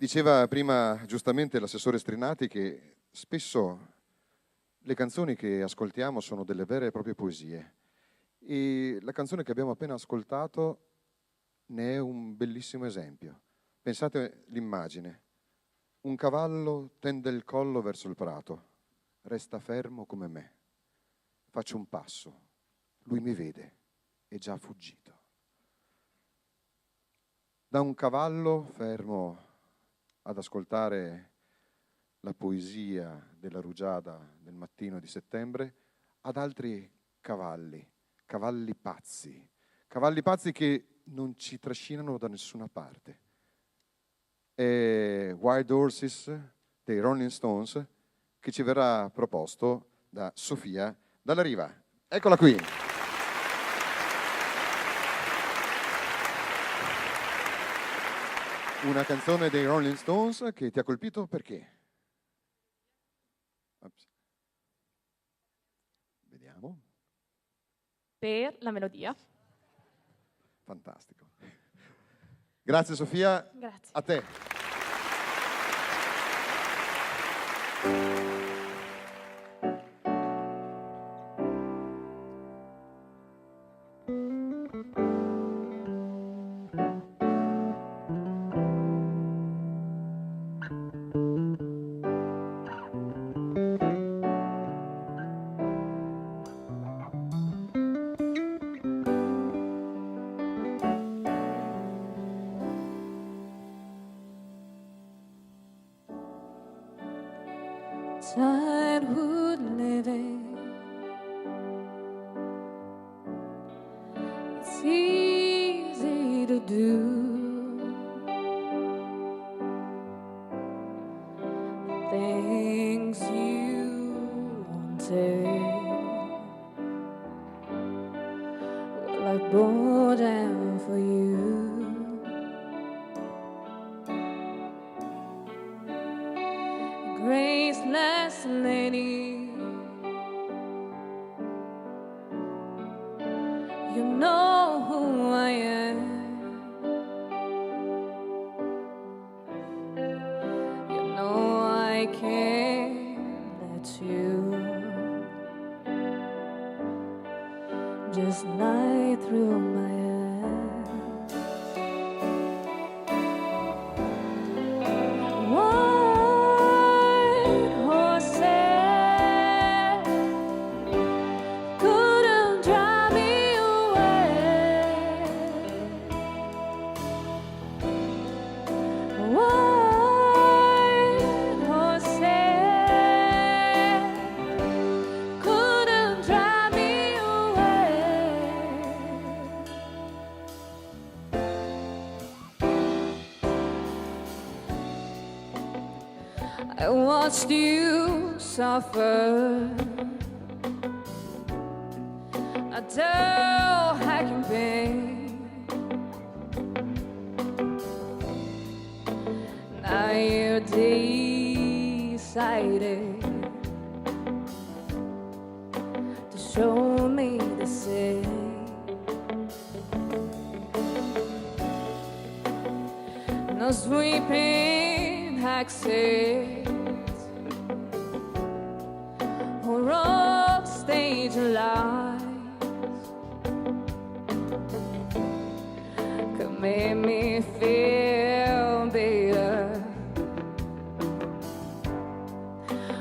Diceva prima giustamente l'assessore Strinati che spesso le canzoni che ascoltiamo sono delle vere e proprie poesie e la canzone che abbiamo appena ascoltato ne è un bellissimo esempio. Pensate l'immagine: un cavallo tende il collo verso il prato, resta fermo come me. Faccio un passo, lui mi vede, è già fuggito. Da un cavallo fermo ad ascoltare la poesia della rugiada del mattino di settembre, ad altri cavalli pazzi che non ci trascinano da nessuna parte. È Wild Horses dei Rolling Stones che ci verrà proposto da Sofia Dalla Riva. Eccola qui. Una canzone dei Rolling Stones che ti ha colpito perché? Ops. Vediamo. Per la melodia. Fantastico. Grazie Sofia. Grazie. A te. Childhood living, it's easy to do. Things you wanted, well, I bought them for you. Graceless lady, you know who I am. You know I can't let you just lie through my eyes. I watched you suffer, a dull hacking pain. Now you decided to show me the same. No sweeping access or off stage lies could make me feel better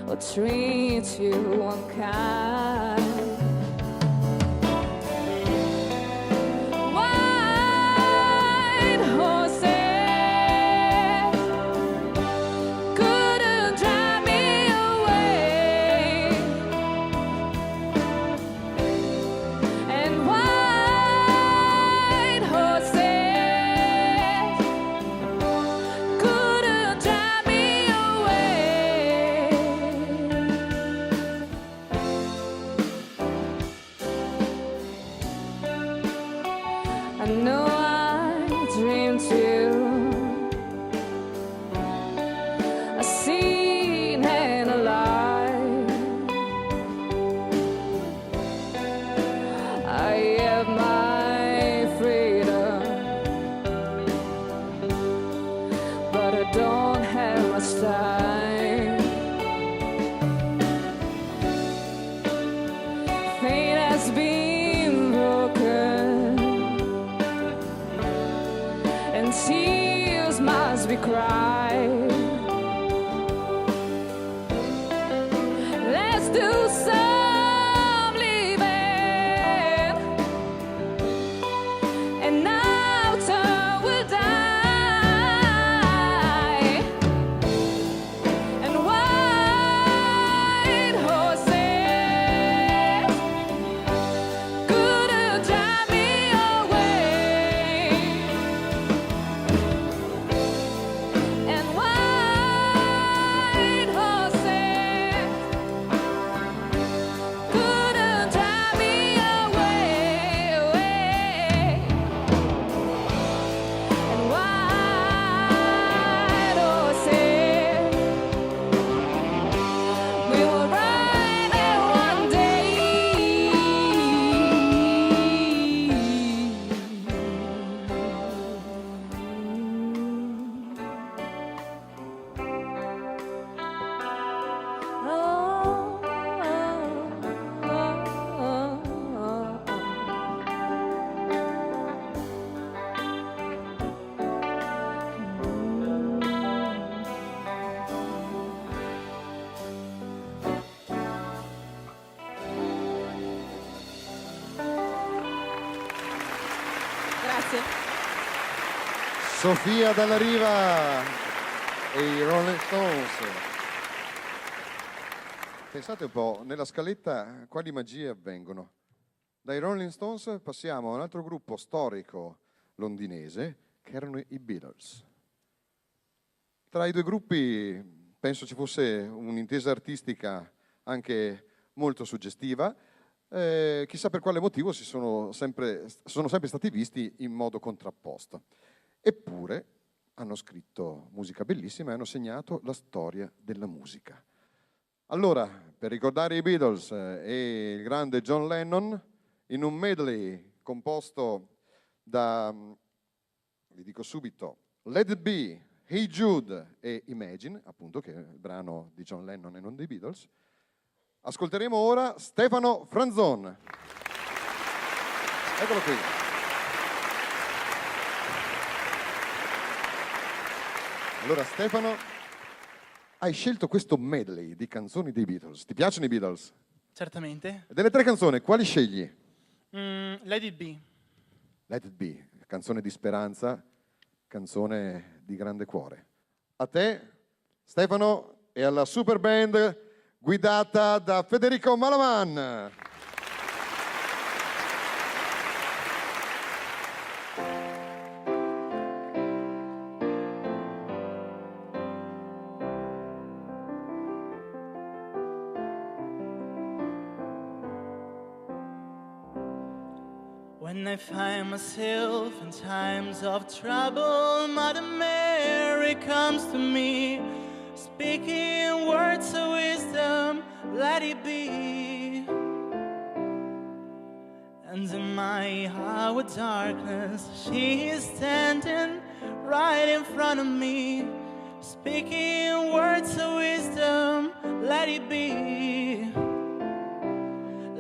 or treat you unkind. White horses couldn't drive me away, and white horses couldn't drive me away. do some living, and after we'll die. And white horses couldn't drive me away. And white horses couldn't drive me away. And white horses, we will ride there one day. Grazie. Sofia Dalla Riva e i Rolling Stones. Pensate un po', nella scaletta quali magie avvengono. Dai Rolling Stones passiamo a un altro gruppo storico londinese che erano i Beatles. Tra i due gruppi penso ci fosse un'intesa artistica anche molto suggestiva. Chissà per quale motivo sono sempre stati visti in modo contrapposto. Eppure hanno scritto musica bellissima e hanno segnato la storia della musica. Allora, per ricordare i Beatles e il grande John Lennon, in un medley composto da, vi dico subito, Let It Be, Hey Jude e Imagine, appunto, che è il brano di John Lennon e non dei Beatles, ascolteremo ora Stefano Franzon. Eccolo qui. Allora Stefano, hai scelto questo medley di canzoni dei Beatles. Ti piacciono i Beatles? Certamente. Delle tre canzoni, quali scegli? Let It Be. Let It Be, canzone di speranza, canzone di grande cuore. A te, Stefano, e alla super band guidata da Federico Malaman. When I find myself in times of trouble, Mother Mary comes to me, speaking words of wisdom, let it be. And in my hour of darkness, she is standing right in front of me, speaking words of wisdom, let it be.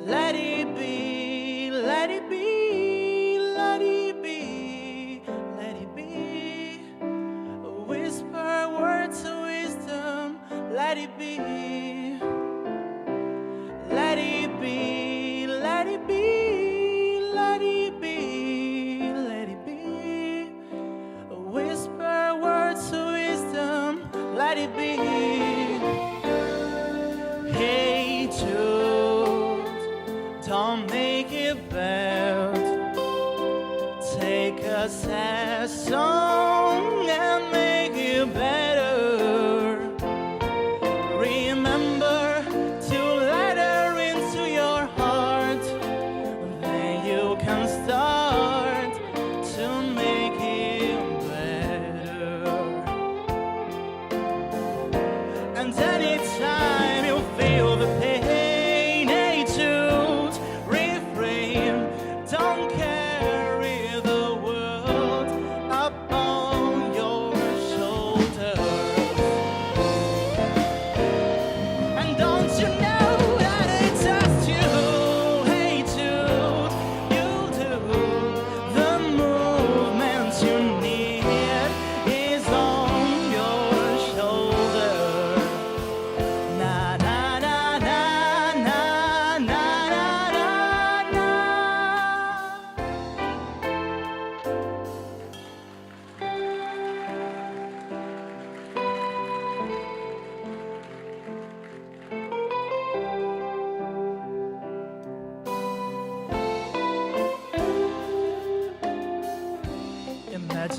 Let it be, let it be. Let it be, let it be. Whisper words of wisdom, let it be. Let it be, let it be, let it be, let it be. Whisper words of wisdom, let it be. Hey Jude, don't make it bad. Take a sad song and make it better. Remember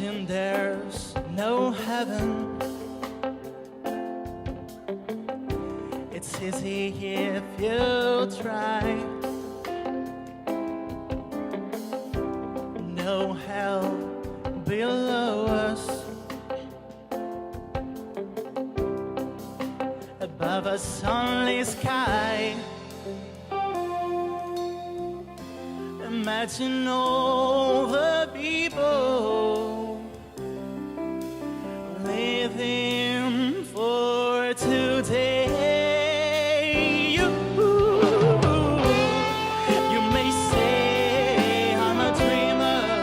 Imagine there's no heaven. It's easy if you try. No hell below us. Above a sunlit sky. Imagine all the people living for today. You may say I'm a dreamer,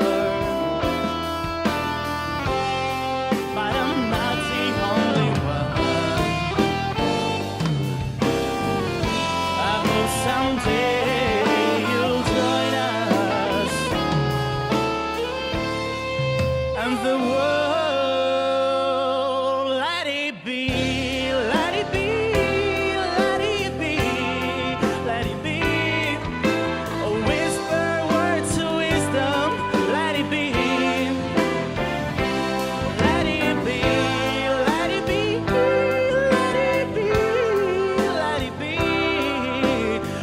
but I'm not the only one. I hope someday you'll join us, and the world, let it be, let it be, let it be, let it be. A whisper words of wisdom, let it be. Let it be, let it be, let it be, let it be.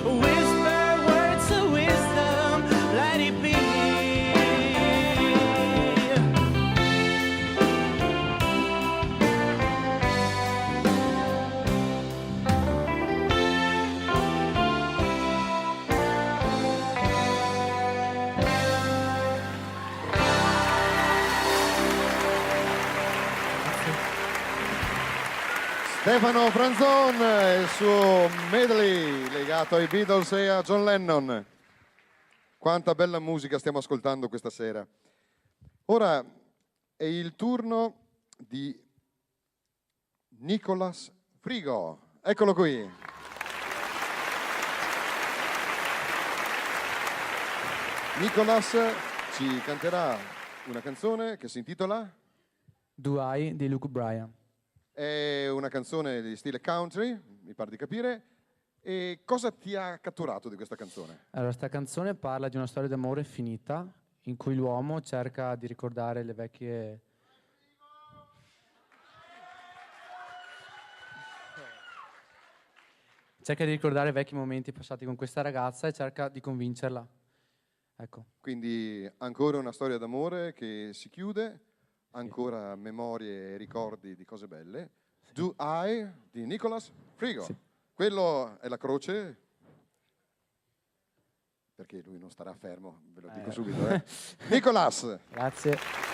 Whisper words of wisdom, let it be. Stefano Franzon e il suo medley legato ai Beatles e a John Lennon. Quanta bella musica stiamo ascoltando questa sera. Ora è il turno di Nicolas Frigo. Eccolo qui. Nicolas ci canterà una canzone che si intitola... Do I di Luke Bryan. È una canzone di stile country, mi pare di capire. E cosa ti ha catturato di questa canzone? Allora, questa canzone parla di una storia d'amore finita in cui l'uomo cerca di ricordare le vecchie... Cerca di ricordare i vecchi momenti passati con questa ragazza e cerca di convincerla. Ecco. Quindi ancora una storia d'amore che si chiude, ancora memorie e ricordi di cose belle. Sì. Do I di Nicolas Frigo. Sì. Quello è la croce, perché lui non starà fermo, ve lo dico subito. Nicolas! Grazie.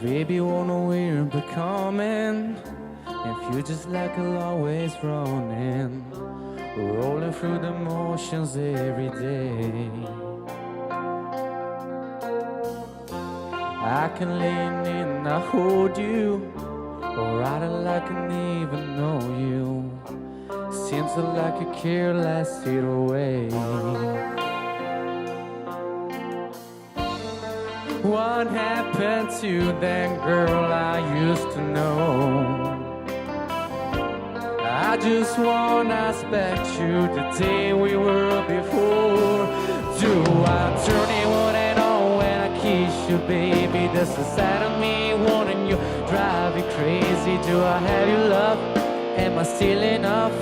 Baby, wanna we're becoming if you just like I'll always running, rolling through the motions every day. I can lean in, I hold you, or I don't like and even know you. Seems like a careless fade away. What happened to that girl I used to know? I just wanna expect you the day we were before. Do I turn it on and on when I kiss you, baby? That's the side of me wanting you, drive you crazy. Do I have your love? Am I still enough?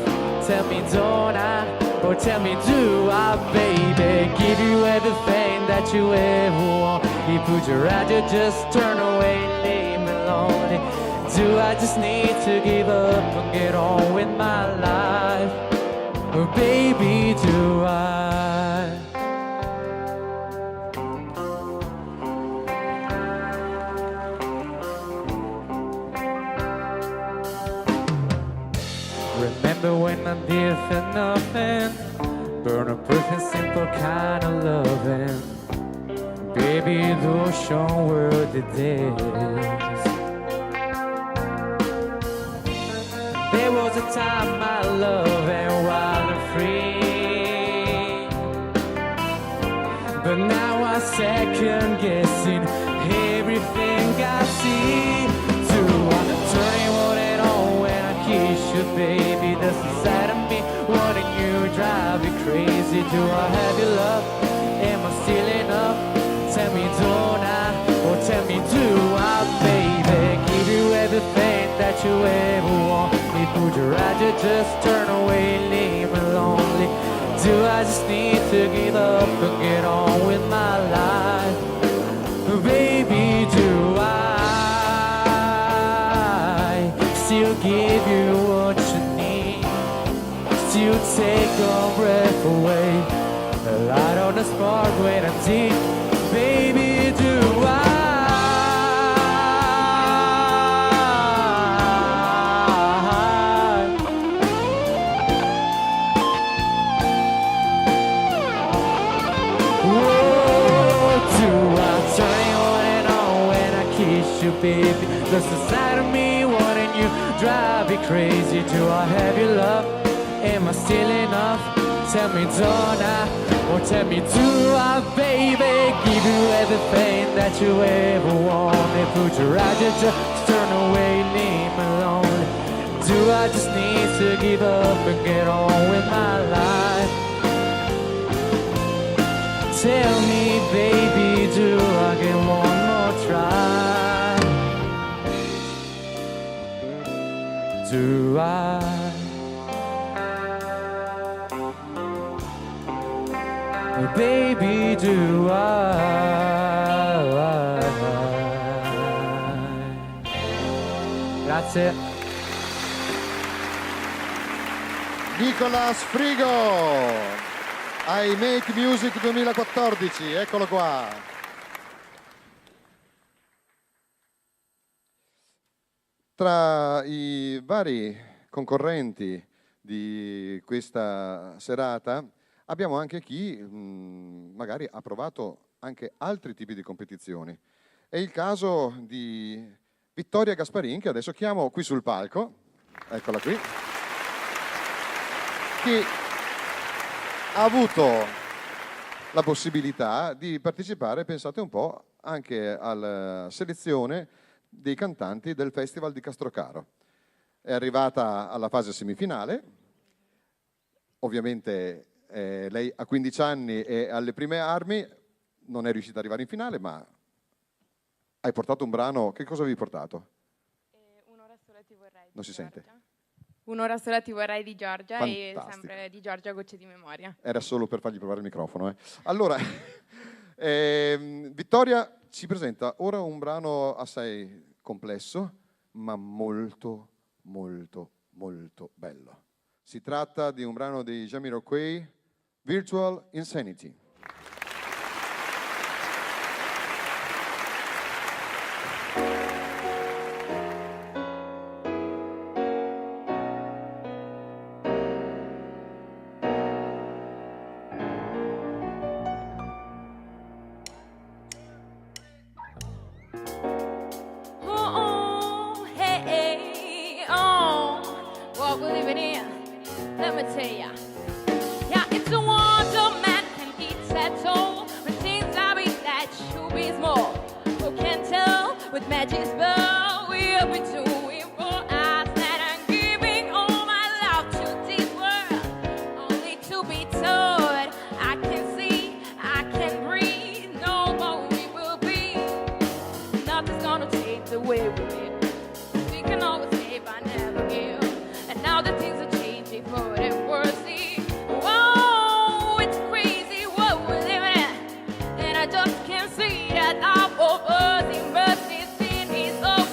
Tell me, don't I? Or tell me, do I, baby? Give you everything that you ever want. You put your eyes, you just turn away, leave me lonely. Do I just need to give up and get on with my life? Or baby, do I? Remember when I did for nothing? Burn a perfect simple kind of loving. Baby, those sure were the days. There was a time my love and wild and free, but now I'm second guessing everything I see. Do I turn it on when I kiss you, baby? That's inside of me wanting you, drive you crazy. Do I have your love? Am I still enough? Tell me, don't I? Or tell me, do I, baby? Give you everything that you ever want. If would you rather just turn away, leave me lonely? Do I just need to give up and get on with my life? Baby, do I still give you what you need? Still take your breath away, light on the spark when I'm deep. Baby, do I? Baby, that's inside of me wanting you, drive you crazy. Do I have your love? Am I still enough? Tell me, don't I? Or tell me, do I, baby? Give you everything that you ever wanted. Would you rather just turn away, leave me lonely? Do I just need to give up and get on with my life? Tell me, baby, do I get one more try? Do I? Baby, do I? Grazie. Nicolas Frigo, I Make Music 2014, eccolo qua. Tra i vari concorrenti di questa serata abbiamo anche chi magari ha provato anche altri tipi di competizioni. È il caso di Vittoria Gasparin, che adesso chiamo qui sul palco, eccola qui, che ha avuto la possibilità di partecipare, pensate un po', anche alla selezione dei cantanti del Festival di Castrocaro. È arrivata alla fase semifinale, ovviamente lei ha 15 anni e alle prime armi, non è riuscita ad arrivare in finale, ma hai portato un brano. Che cosa avevi portato? Un'ora sola ti vorrei. Non si sente. Un'ora sola ti vorrei di Giorgia. Fantastico. E sempre di Giorgia Gocce di Memoria. Era solo per fargli provare il microfono. Allora, Vittoria ci presenta ora un brano assai complesso, ma molto, molto, molto bello. Si tratta di un brano di Jamiroquai, Virtual Insanity. Let me tell ya, yeah, it's a wonder man can eat settle when things are big that should be small. Who can tell with magic spell we'll be doing for us that I'm giving all my love to this world, only to be told I can see, I can breathe, no more we will be. Nothing's gonna take the way we live. We can always say I never give, and now that things are changing for the worse. Whoa, it's crazy what we're living in, and I just can't see that our purpose in versus sin is over.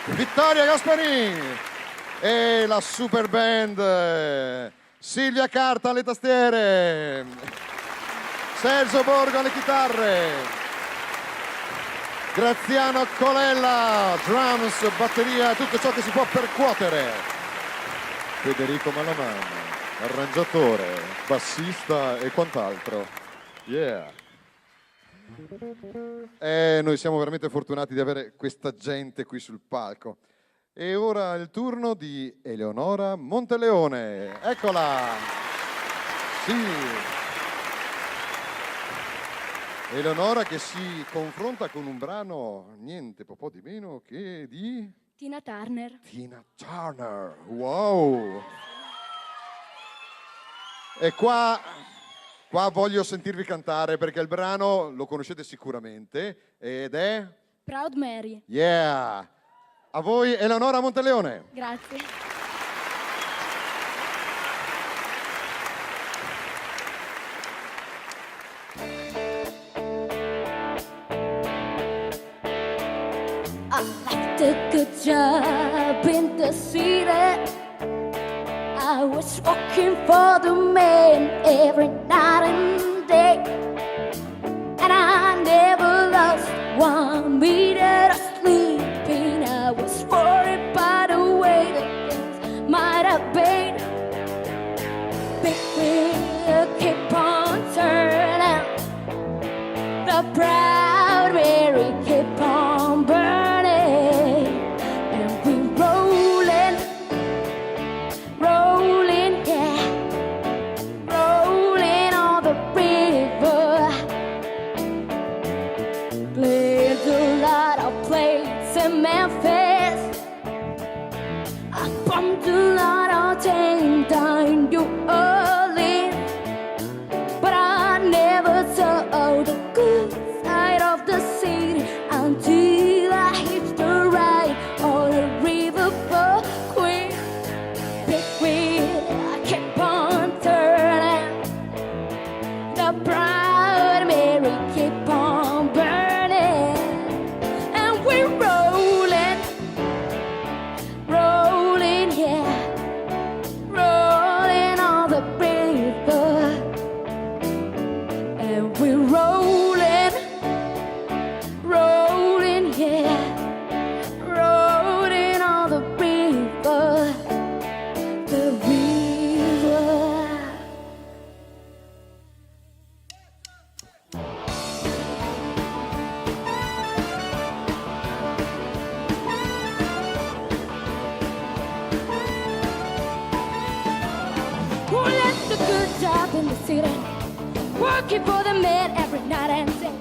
Vittoria Gasparini e la super band Silvia Carta alle tastiere, Sergio Borgo alle chitarre, Graziano Colella, drums, batteria, tutto ciò che si può percuotere, Federico Malamano, arrangiatore, bassista e quant'altro. Yeah. Noi siamo veramente fortunati di avere questa gente qui sul palco. E ora è il turno di Eleonora Monteleone. Eccola! Sì! Eleonora che si confronta con un brano niente po' di meno che di Tina Turner. Tina Turner. Wow! E qua voglio sentirvi cantare perché il brano lo conoscete sicuramente ed è Proud Mary. Yeah! A voi Eleonora Monteleone. Grazie. I left a good job in the city. I was working for the man every night and day, and I never lost 1 minute of sleeping. I was worried by the way that things might have been. Big wheel keep on turning, the proud Mary keep on burning, and we rolling, rolling, yeah, rolling on the river. Played a lot of plays in Memphis. I bumped a lot of things down in New Orleans, but I never saw the good side of the city until I hitched a ride on the riverboat queen. Big wheel, I kept on turning, the proud Mary keep on burning, and we're rolling, rolling, yeah, rolling on the river, and we're rolling, rolling, yeah, rolling on the river, the river. Who left a good job in the city, working for the man every night and day,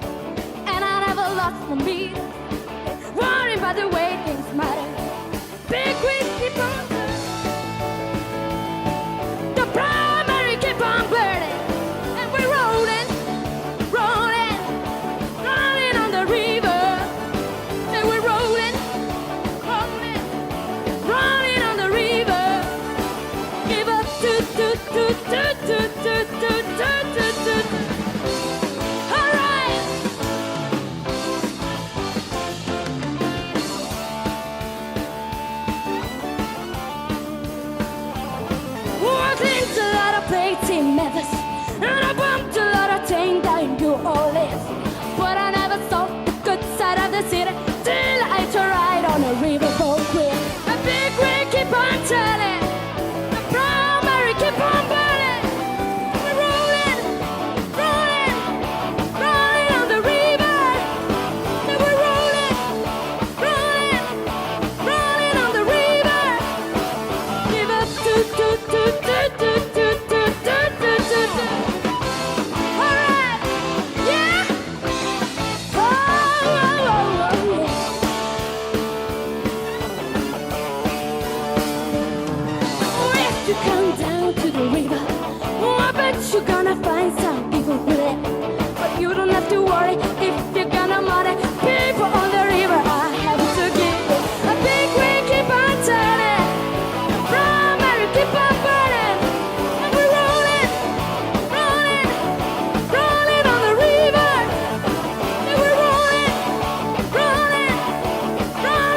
and I never lost my beat, worrying about the way things might end. Big wheels keep on turning, the primary keep on burning, and we're rolling, rolling, rolling on the river, and we're rolling, rolling, rolling on the river. Give up to. All right. Worked a lot of plates in Memphis, and I bumped a lot of things down in New Orleans, but I never saw the good side of the city till I had to ride on a riverboat queen. A big wheel keep on turning, the primary keep on burning. We're rolling, rolling, rolling on the river. And we're rolling, rolling, rolling on the river. Give up to. All right, yeah. Oh, yeah. Oh, if you come down to the river, oh, I bet you're gonna find some people there. But you don't have to worry if you're gonna muddy. People on the river are happy to give it. A big wheel keep on turning, primary keep on burning, and we're rolling, rolling, rolling on the river, and we're rolling, rolling, rolling.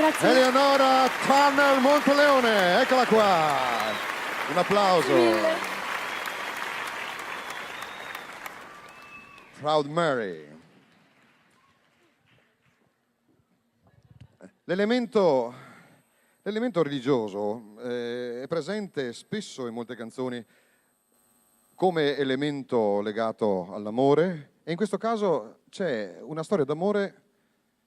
Grazie. Eleonora Turner Monteleone, eccola qua. Un applauso. Proud Mary. L'elemento religioso è presente spesso in molte canzoni come elemento legato all'amore, e in questo caso c'è una storia d'amore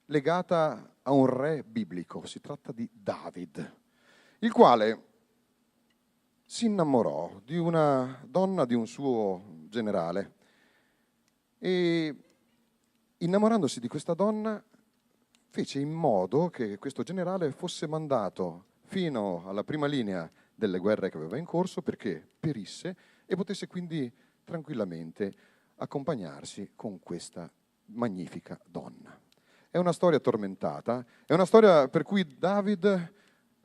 legata a un re biblico. Si tratta di David, il quale si innamorò di una donna di un suo generale e, innamorandosi di questa donna, fece in modo che questo generale fosse mandato fino alla prima linea delle guerre che aveva in corso perché perisse e potesse quindi tranquillamente accompagnarsi con questa magnifica donna. È una storia tormentata, è una storia per cui David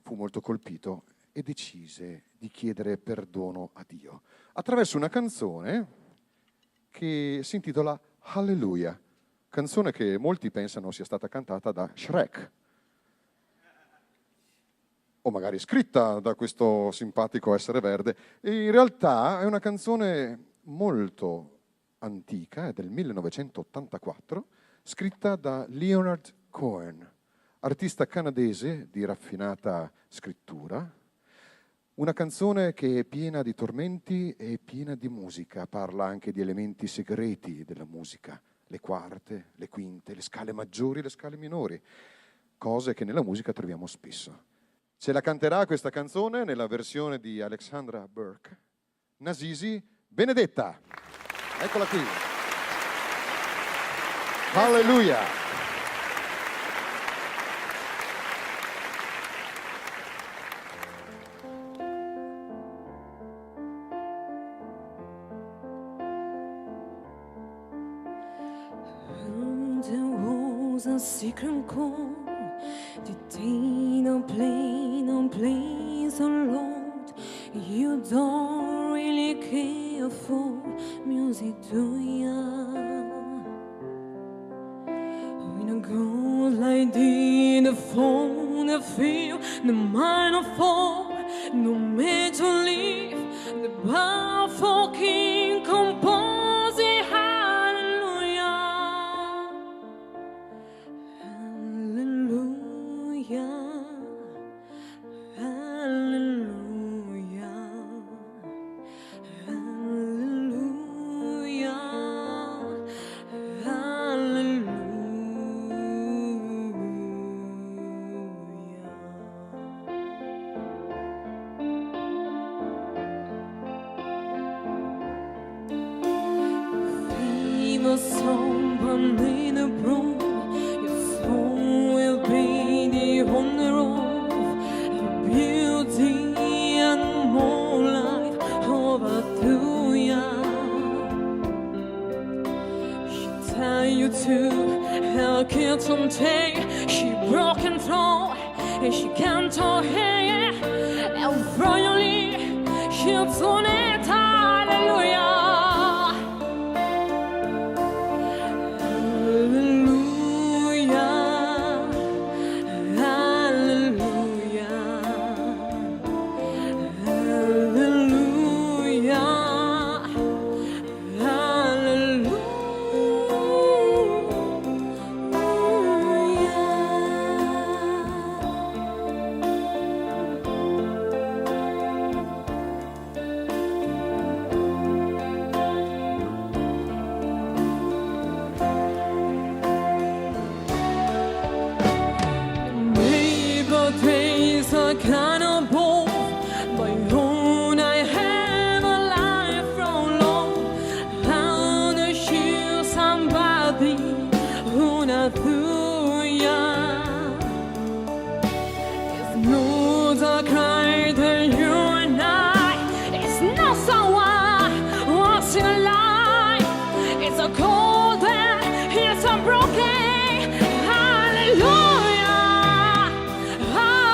fu molto colpito e decise di chiedere perdono a Dio attraverso una canzone che si intitola Alleluia, canzone che molti pensano sia stata cantata da Shrek, o magari scritta da questo simpatico essere verde. E in realtà è una canzone molto antica, è del 1984, scritta da Leonard Cohen, artista canadese di raffinata scrittura. Una canzone che è piena di tormenti e piena di musica, parla anche di elementi segreti della musica, le quarte, le quinte, le scale maggiori e le scale minori, cose che nella musica troviamo spesso. Ce la canterà questa canzone nella versione di Alexandra Burke, Nasisi, Benedetta. Eccola qui. Alleluia. There was a secret chord, the day no place, oh Lord, you don't really care for music, do ya? When a girl like the phone, I feel the minor fall, no major leaf, the bar for king composing, hallelujah, hallelujah, hallelujah, hallelujah, hallelujah. Fever song in a broom, your soul will be the honor of beauty and more life over through ya. She tie you to her kitchen table, she broken through and she can't talk here, and finally she's on it, hallelujah. Kind of both, my own I have a life from long. How to shoot somebody who not through ya. It's no the cry that you and I. It's not someone wants in a life. It's a cold and it's a broken. Hallelujah. Hallelujah.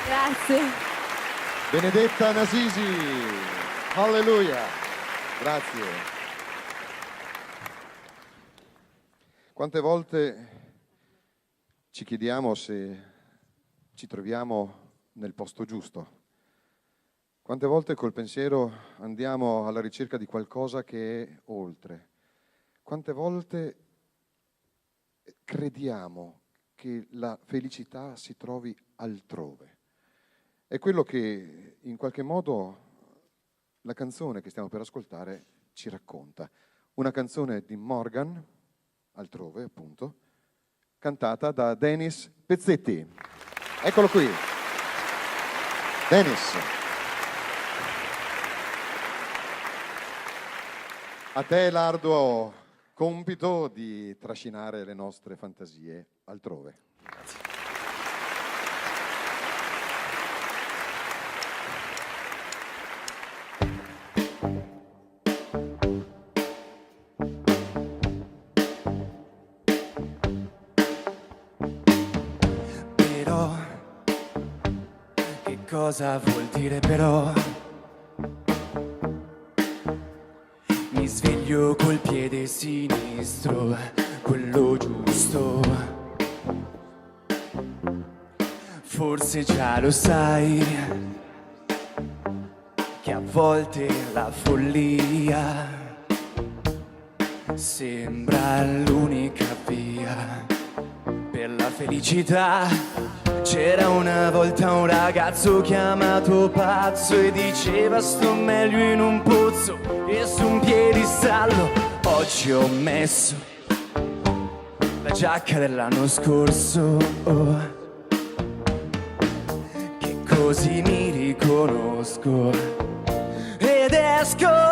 Grazie. Benedetta Nasisi, alleluia, grazie. Quante volte ci chiediamo se ci troviamo nel posto giusto? Quante volte col pensiero andiamo alla ricerca di qualcosa che è oltre? Quante volte crediamo che la felicità si trovi altrove? È quello che in qualche modo la canzone che stiamo per ascoltare ci racconta. Una canzone di Morgan, Altrove appunto, cantata da Dennis Pezzetti. Eccolo qui. Dennis. A te l'arduo compito di trascinare le nostre fantasie altrove. Grazie. Però, che cosa vuol dire però? Mi sveglio col piede sinistro, quello giusto. Forse già lo sai, che a volte la follia sembra l'unica via per la felicità. C'era una volta un ragazzo chiamato pazzo e diceva sto meglio in un pozzo e su un piedistallo. Oggi ho messo la giacca dell'anno scorso, che così mi riconosco ed esco.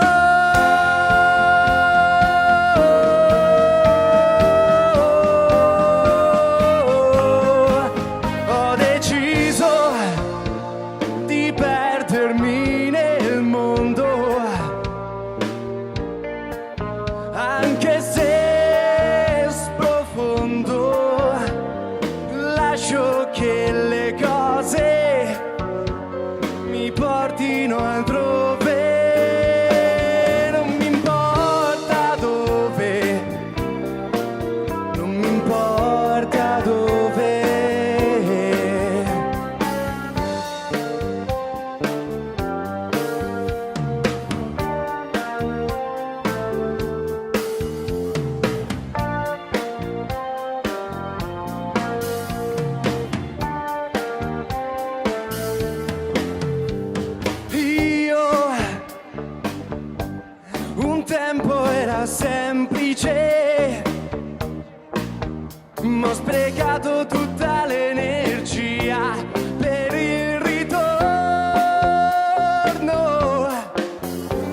Semplice, ma ho sprecato tutta l'energia per il ritorno.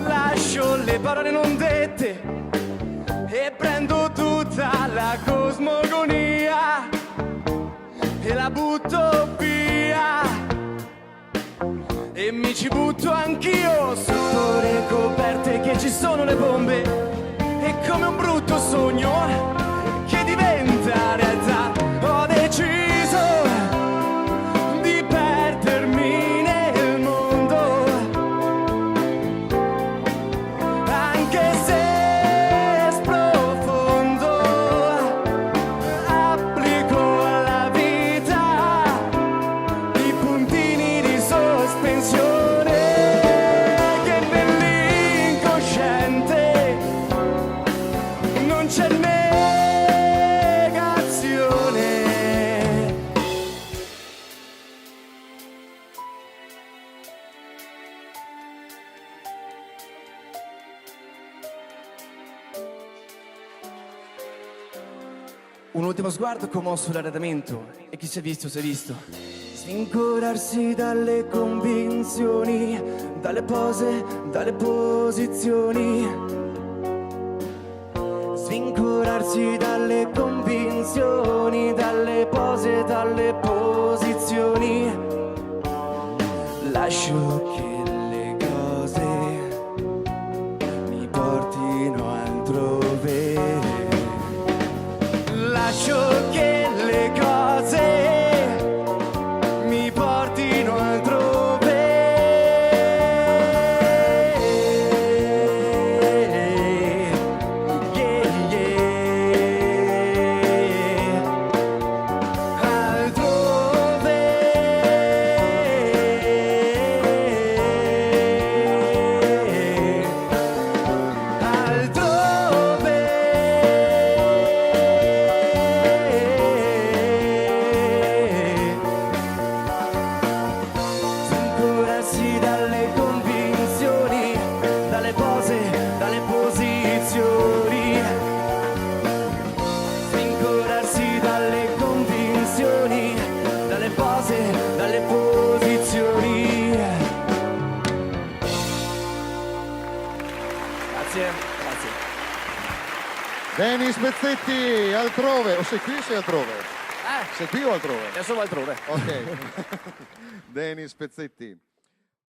Lascio le parole non dette e prendo tutta la cosmogonia e la butto via. E mi ci butto anch'io sotto le coperte che ci sono le bombe. È come un brutto sogno che diventa realtà. Ho deciso di perdermi nel mondo, anche se sprofondo. Applico alla vita i puntini di sospensione che nell'incosciente non c'è negazione. Un ultimo sguardo commosso l'arredamento e chi si è visto si è visto. Svincolarsi dalle convinzioni, dalle pose, dalle posizioni. Svincolarsi dalle convinzioni, dalle pose, dalle posizioni. Lascio che le cose mi portino altrove. Lascio che le cose mi portino Grazie, grazie. Denis Pezzetti, altrove. O sei qui o sei altrove? Sei qui o altrove? Adesso va altrove. Ok. Denis Pezzetti.